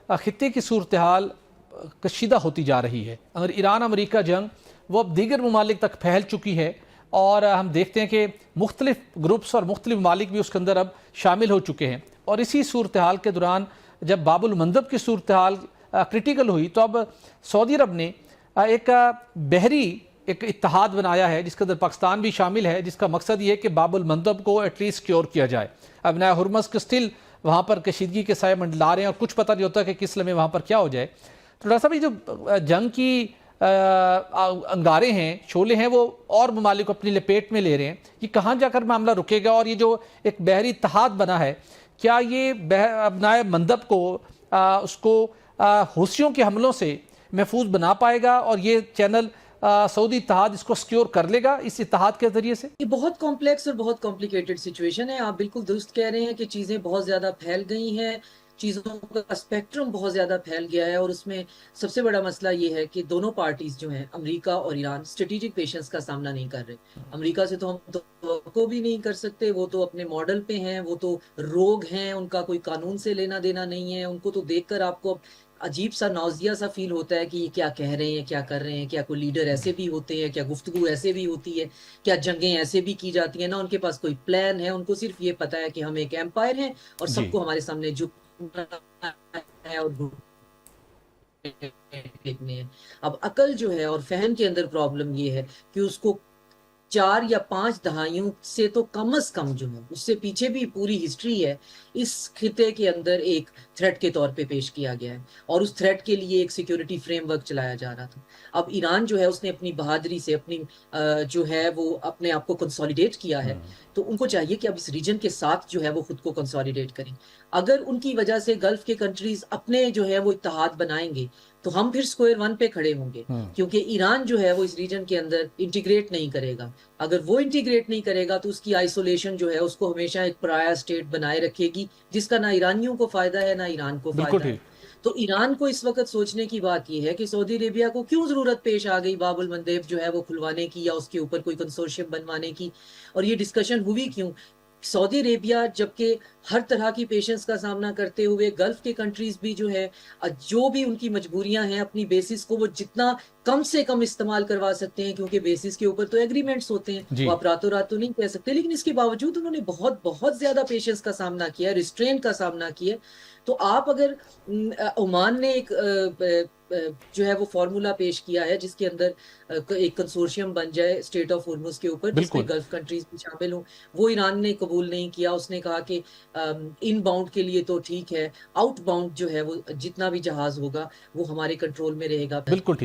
خطے کی صورتحال کشیدہ ہوتی جا رہی ہے. اگر ایران امریکہ جنگ وہ اب دیگر ممالک تک پھیل چکی ہے اور ہم دیکھتے ہیں کہ مختلف گروپس اور مختلف ممالک بھی اس کے اندر اب شامل ہو چکے ہیں. اور اسی صورتحال کے دوران جب باب المندب کی صورتحال کرٹیکل ہوئی تو اب سعودی عرب نے ایک بحری ایک اتحاد بنایا ہے جس کے اندر پاکستان بھی شامل ہے، جس کا مقصد یہ ہے کہ باب المندب کو ایٹ لیسٹ سیکیور کیا جائے. اب نیا ہرمز کے سٹل وہاں پر کشیدگی کے سائے منڈلا رہے ہیں اور کچھ پتہ نہیں ہوتا کہ کس لمحے وہاں پر کیا ہو جائے. تو ڈاکٹر صاحب، یہ جو جنگ کی انگارے ہیں، شعلے ہیں، وہ اور ممالک کو اپنی لپیٹ میں لے رہے ہیں. یہ کہاں جا کر معاملہ رکے گا؟ اور یہ جو ایک بحری اتحاد بنا ہے، کیا یہ ابنائے مندب کو اس کو حوثیوں کے حملوں سے محفوظ بنا پائے گا اور یہ چینل سعودی اتحاد اس کو سکیور کر لے گا اس اتحاد کے ذریعے سے؟ یہ بہت کمپلیکس اور بہت کمپلیکیٹڈ سچویشن ہے. آپ بالکل درست کہہ رہے ہیں کہ چیزیں بہت زیادہ پھیل گئی ہیں، چیزوں کا اسپیکٹرم بہت زیادہ پھیل گیا ہے، اور اس میں سب سے بڑا مسئلہ یہ ہے کہ دونوں پارٹیز جو ہیں، امریکہ اور ایران، اسٹریٹجک پیشنس کا سامنا نہیں کر رہے. امریکہ سے تو ہم توقع بھی نہیں کر سکتے، وہ تو اپنے ماڈل پہ ہیں، وہ تو روگ ہیں، ان کا کوئی قانون سے لینا دینا نہیں ہے. ان کو تو دیکھ کر آپ کو عجیب سا نوزیہ سا فیل ہوتا ہے کہ یہ کیا کہہ رہے ہیں، کیا کر رہے ہیں، کیا کوئی لیڈر ایسے بھی ہوتے ہیں، کیا گفتگو ایسے بھی ہوتی ہے، کیا جنگیں ایسے بھی کی جاتی ہیں. نہ ان کے پاس کوئی پلان ہے، ان کو صرف یہ پتا ہے کہ ہم ایک ایمپائر ہیں اور سب کو ہمارے سامنے جھکنا ہے اور دیکھنے ہیں. اب عقل جو ہے اور فہم کے اندر پرابلم یہ ہے کہ اس کو 4 یا 5 دہائیوں سے تو کم از کم جو ہے، اس سے پیچھے بھی پوری ہسٹری ہے، اس خطے کے اندر ایک تھریٹ کے طور پہ پیش کیا گیا ہے اور اس تھریٹ کے لیے ایک سیکیورٹی فریم ورک چلایا جا رہا تھا. اب ایران جو ہے اس نے اپنی بہادری سے اپنی جو ہے وہ اپنے آپ کو کنسولیڈیٹ کیا ہے، تو ان کو چاہیے کہ اب اس ریجن کے ساتھ جو ہے وہ خود کو کنسولیڈیٹ کریں. اگر ان کی وجہ سے گلف کے کنٹریز اپنے جو ہے وہ اتحاد بنائیں گے تو ہم پھر سکوئر ون پہ کھڑے ہوں گے، کیونکہ ایران جو ہے وہ اس ریجن کے اندر انٹیگریٹ نہیں کرے گا. اگر وہ انٹیگریٹ نہیں کرے گا تو اس کی آئسولیشن جو ہے اس کو ہمیشہ ایک پرایا سٹیٹ بنائے رکھے گی، جس کا نہ ایرانیوں کو فائدہ ہے نہ ایران کو فائدہ ہے. تو ایران کو اس وقت سوچنے کی بات یہ ہے کہ سعودی عربیہ کو کیوں ضرورت پیش آ گئی باب المندب جو ہے وہ کھلوانے کی یا اس کے اوپر کوئی کنسورشیم بنوانے کی، اور یہ ڈسکشن ہوئی کیوں. سعودی عربیہ جبکہ ہر طرح کی پیشنس کا سامنا کرتے ہوئے گلف کے کنٹریز بھی جو ہے جو بھی ان کی مجبوریاں ہیں اپنی بیسس کو وہ جتنا کم سے کم استعمال کروا سکتے ہیں، کیونکہ بیسس کے اوپر تو ایگریمنٹس ہوتے ہیں، وہ آپ راتوں رات تو نہیں کہہ سکتے. لیکن اس کے باوجود انہوں نے بہت بہت زیادہ پیشنس کا سامنا کیا ہے، ریسٹرین کا سامنا کیا. تو آپ اگر عمان نے ایک جو ہے وہ فارمولا پیش کیا ہے جس کے اندر ایک کنسورشیم بن جائے اسٹیٹ آف ہرمز کے اوپر جس میں گلف کنٹریز بھی شامل ہوں، وہ ایران نے قبول نہیں کیا. اس نے کہا کہ ان باؤنڈ کے لیے تو ٹھیک ہے، آؤٹ باؤنڈ جو ہے وہ جتنا بھی جہاز ہوگا وہ ہمارے کنٹرول میں رہے گا. بالکل ٹھیک.